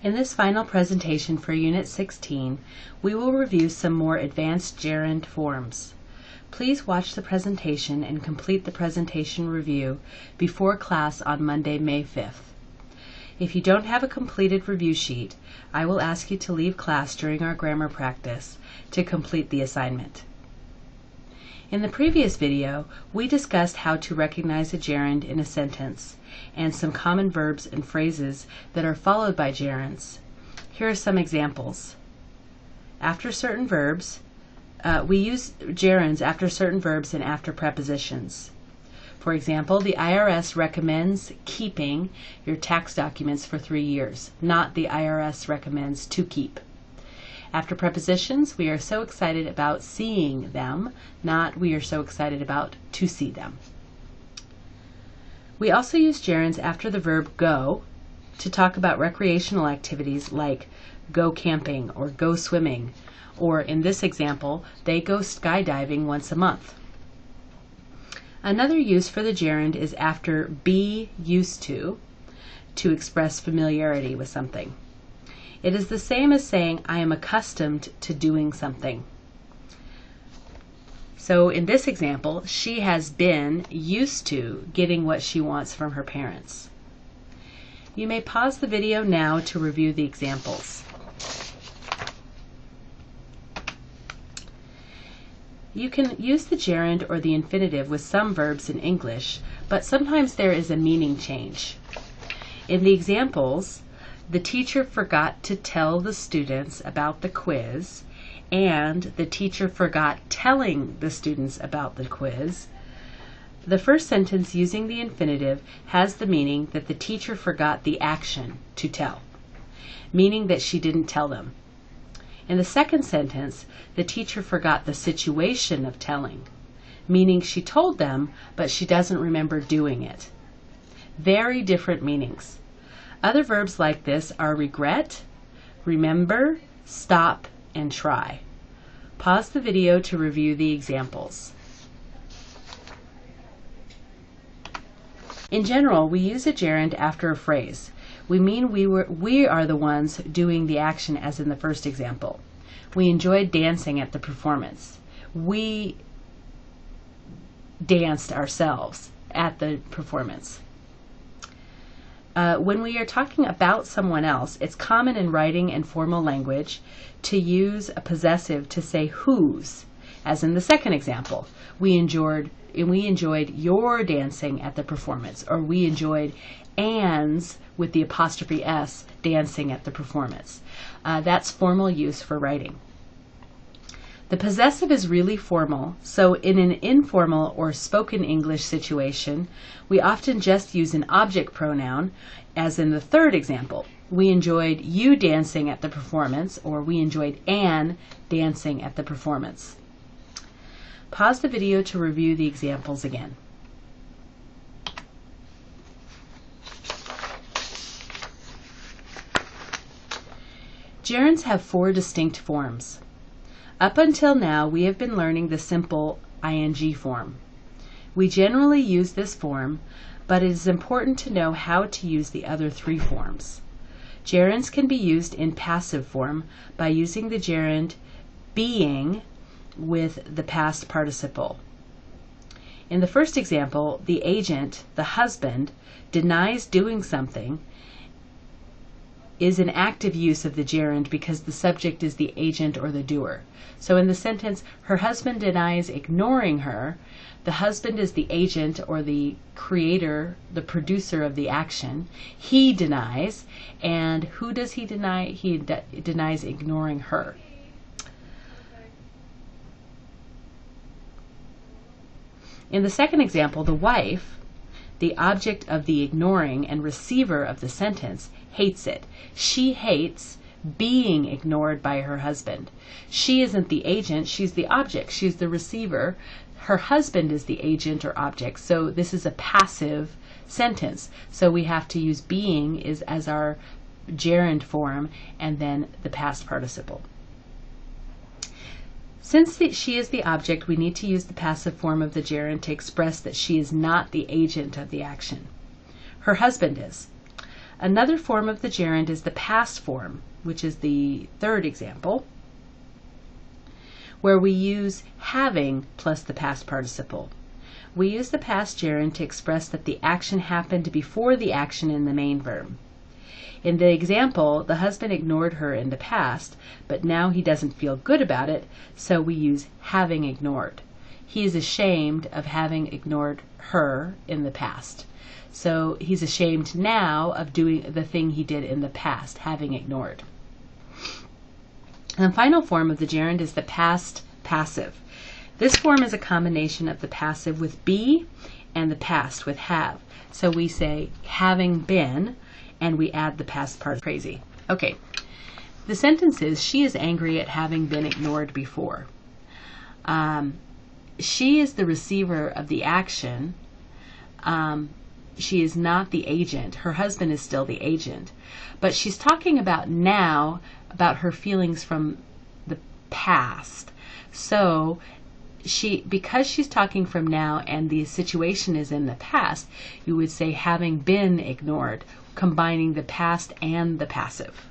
In this final presentation for Unit 16, we will review some more advanced gerund forms. Please watch the presentation and complete the presentation review before class on Monday, May 5th. If you don't have a completed review sheet, I will ask you to leave class during our grammar practice to complete the assignment. In the previous video, we discussed how to recognize a gerund in a sentence and some common verbs and phrases that are followed by gerunds. Here are some examples. After certain verbs, we use gerunds after certain verbs and after prepositions. For example, the IRS recommends keeping your tax documents for 3 years, not the IRS recommends to keep. After prepositions, we are so excited about seeing them, not we are so excited about to see them. We also use gerunds after the verb go to talk about recreational activities like go camping or go swimming, or in this example, they go skydiving once a month. Another use for the gerund is after be used to express familiarity with something. It is the same as saying I am accustomed to doing something. So in this example, she has been used to getting what she wants from her parents. You may pause the video now to review the examples. You can use the gerund or the infinitive with some verbs in English, but sometimes there is a meaning change. In the examples, the teacher forgot to tell the students about the quiz, and the teacher forgot telling the students about the quiz. The first sentence using the infinitive has the meaning that the teacher forgot the action to tell, meaning that she didn't tell them. In the second sentence, the teacher forgot the situation of telling, meaning she told them, but she doesn't remember doing it. Very different meanings. Other verbs like this are regret, remember, stop, and try. Pause the video to review the examples. In general, we use a gerund after a phrase. We mean we are the ones doing the action, as in the first example. We enjoyed dancing at the performance. We danced ourselves at the performance. When we are talking about someone else, it's common in writing and formal language to use a possessive to say whose, as in the second example. We enjoyed your dancing at the performance, or we enjoyed Anne's, with the apostrophe S, dancing at the performance. That's formal use for writing. The possessive is really formal, so in an informal or spoken English situation, we often just use an object pronoun, as in the third example. We enjoyed you dancing at the performance, or we enjoyed Anne dancing at the performance. Pause the video to review the examples again. Gerunds have 4 distinct forms. Up until now, we have been learning the simple ing form. We generally use this form, but it is important to know how to use the other 3 forms. Gerunds can be used in passive form by using the gerund being with the past participle. In the first example, the agent, the husband, denies doing something is an active use of the gerund because the subject is the agent or the doer. So in the sentence, her husband denies ignoring her, the husband is the agent or the creator, the producer of the action. He denies, and who does he deny? He denies ignoring her. In the second example, the wife, the object of the ignoring and receiver of the sentence, hates it. She hates being ignored by her husband. She isn't the agent, she's the object, she's the receiver. Her husband is the agent or object, so this is a passive sentence. So we have to use being as our gerund form and then the past participle. Since she is the object, we need to use the passive form of the gerund to express that she is not the agent of the action. Her husband is. Another form of the gerund is the past form, which is the third example, where we use having plus the past participle. We use the past gerund to express that the action happened before the action in the main verb. In the example, the husband ignored her in the past, but now he doesn't feel good about it, so we use having ignored. He is ashamed of having ignored her in the past. So he's ashamed now of doing the thing he did in the past, having ignored. And the final form of the gerund is the past passive. This form is a combination of the passive with be and the past with have. So we say having been, and we add the past part. Crazy. Okay. The sentence is, she is angry at having been ignored before. She is the receiver of the action. She is not the agent. Her husband is still the agent. But she's talking about now, about her feelings from the past. So because she's talking from now and the situation is in the past, you would say having been ignored, combining the past and the passive.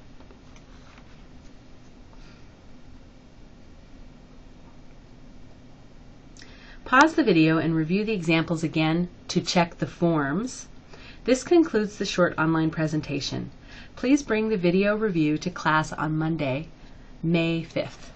Pause the video and review the examples again to check the forms. This concludes the short online presentation. Please bring the video review to class on Monday, May 5th.